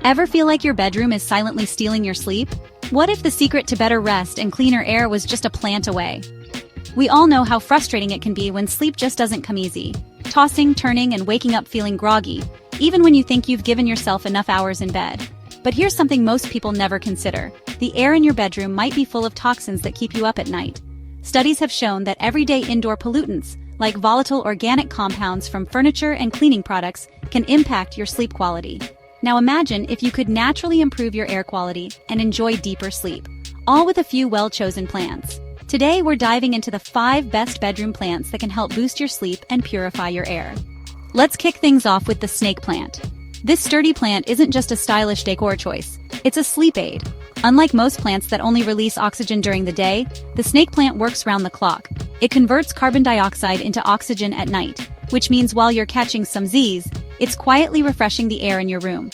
Ever feel like your bedroom is silently stealing your sleep? What if the secret to better rest and cleaner air was just a plant away? We all know how frustrating it can be when sleep just doesn't come easy. Tossing, turning, and waking up feeling groggy, even when you think you've given yourself enough hours in bed. But here's something most people never consider. The air in your bedroom might be full of toxins that keep you up at night. Studies have shown that everyday indoor pollutants, like volatile organic compounds from furniture and cleaning products, can impact your sleep quality. Now imagine if you could naturally improve your air quality and enjoy deeper sleep, all with a few well-chosen plants. Today we're diving into the 5 best bedroom plants that can help boost your sleep and purify your air. Let's kick things off with the snake plant. This sturdy plant isn't just a stylish decor choice, it's a sleep aid. Unlike most plants that only release oxygen during the day, the snake plant works round the clock. It converts carbon dioxide into oxygen at night, which means while you're catching some Z's, it's quietly refreshing the air in your room.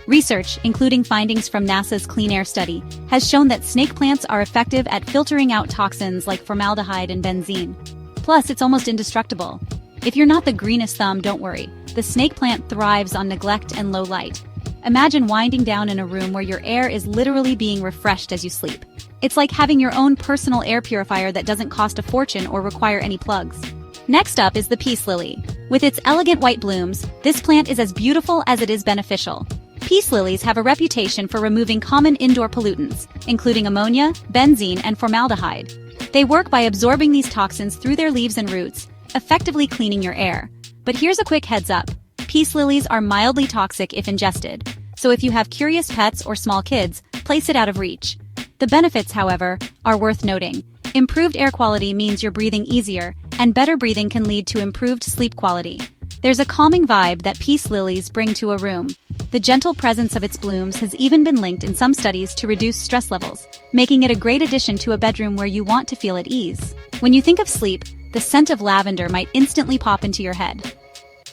Research, including findings from NASA's Clean Air Study, has shown that snake plants are effective at filtering out toxins like formaldehyde and benzene. Plus, it's almost indestructible. If you're not the greenest thumb, don't worry. The snake plant thrives on neglect and low light. Imagine winding down in a room where your air is literally being refreshed as you sleep. It's like having your own personal air purifier that doesn't cost a fortune or require any plugs. Next up is the peace lily. With its elegant white blooms, this plant is as beautiful as it is beneficial. Peace lilies have a reputation for removing common indoor pollutants, including ammonia, benzene, and formaldehyde. They work by absorbing these toxins through their leaves and roots, effectively cleaning your air. But here's a quick heads up. Peace lilies are mildly toxic if ingested, so if you have curious pets or small kids, place it out of reach. The benefits, however, are worth noting. Improved air quality means you're breathing easier, and better breathing can lead to improved sleep quality. There's a calming vibe that peace lilies bring to a room. The gentle presence of its blooms has even been linked in some studies to reduce stress levels, making it a great addition to a bedroom where you want to feel at ease. When you think of sleep, the scent of lavender might instantly pop into your head.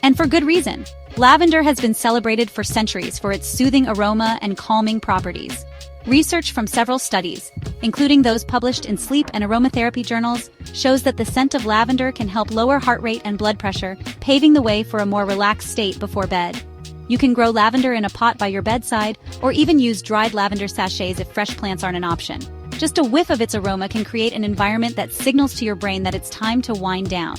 And for good reason. Lavender has been celebrated for centuries for its soothing aroma and calming properties. Research from several studies, including those published in sleep and aromatherapy journals, shows that the scent of lavender can help lower heart rate and blood pressure, paving the way for a more relaxed state before bed. You can grow lavender in a pot by your bedside, or even use dried lavender sachets if fresh plants aren't an option. Just a whiff of its aroma can create an environment that signals to your brain that it's time to wind down.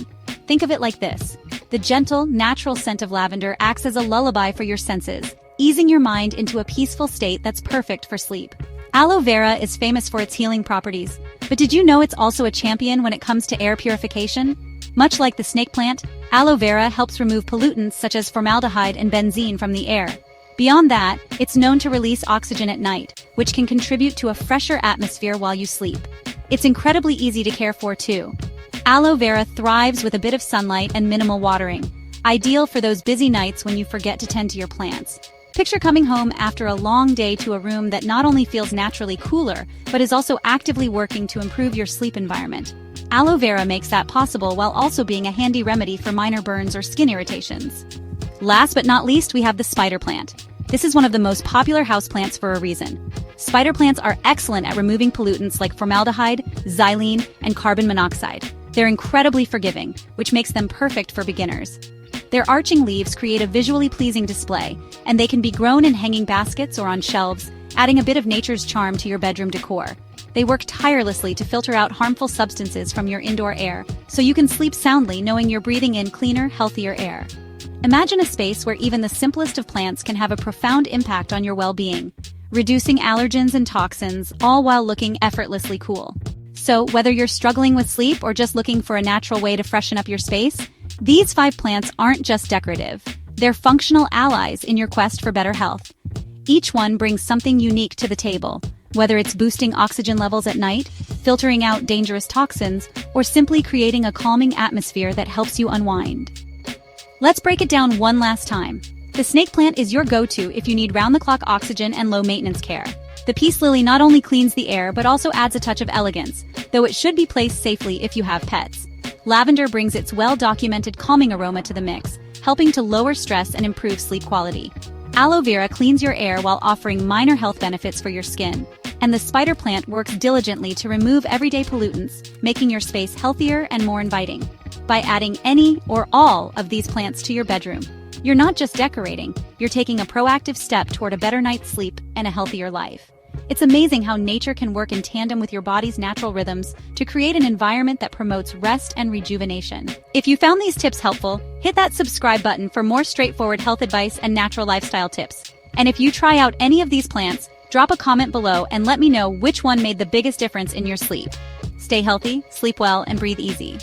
Think of it like this. The gentle, natural scent of lavender acts as a lullaby for your senses, easing your mind into a peaceful state that's perfect for sleep. Aloe vera is famous for its healing properties, but did you know it's also a champion when it comes to air purification? Much like the snake plant, aloe vera helps remove pollutants such as formaldehyde and benzene from the air. Beyond that, it's known to release oxygen at night, which can contribute to a fresher atmosphere while you sleep. It's incredibly easy to care for too. Aloe vera thrives with a bit of sunlight and minimal watering, ideal for those busy nights when you forget to tend to your plants. Picture coming home after a long day to a room that not only feels naturally cooler, but is also actively working to improve your sleep environment. Aloe vera makes that possible while also being a handy remedy for minor burns or skin irritations. Last but not least, we have the spider plant. This is one of the most popular houseplants for a reason. Spider plants are excellent at removing pollutants like formaldehyde, xylene, and carbon monoxide. They're incredibly forgiving, which makes them perfect for beginners. Their arching leaves create a visually pleasing display, and they can be grown in hanging baskets or on shelves, adding a bit of nature's charm to your bedroom decor. They work tirelessly to filter out harmful substances from your indoor air, so you can sleep soundly knowing you're breathing in cleaner, healthier air. Imagine a space where even the simplest of plants can have a profound impact on your well-being, reducing allergens and toxins, all while looking effortlessly cool. So, whether you're struggling with sleep or just looking for a natural way to freshen up your space, these 5 plants aren't just decorative. They're functional allies in your quest for better health. Each one brings something unique to the table, whether it's boosting oxygen levels at night, filtering out dangerous toxins, or simply creating a calming atmosphere that helps you unwind. Let's break it down one last time. The snake plant is your go-to if you need round-the-clock oxygen and low-maintenance care. The peace lily not only cleans the air but also adds a touch of elegance, though it should be placed safely if you have pets. Lavender brings its well-documented calming aroma to the mix, helping to lower stress and improve sleep quality. Aloe vera cleans your air while offering minor health benefits for your skin. And the spider plant works diligently to remove everyday pollutants, making your space healthier and more inviting. By adding any or all of these plants to your bedroom, You're not just decorating, you're taking a proactive step toward a better night's sleep and a healthier life. It's amazing how nature can work in tandem with your body's natural rhythms to create an environment that promotes rest and rejuvenation. If you found these tips helpful, hit that subscribe button for more straightforward health advice and natural lifestyle tips. And if you try out any of these plants, drop a comment below and let me know which one made the biggest difference in your sleep. Stay healthy, sleep well, and breathe easy.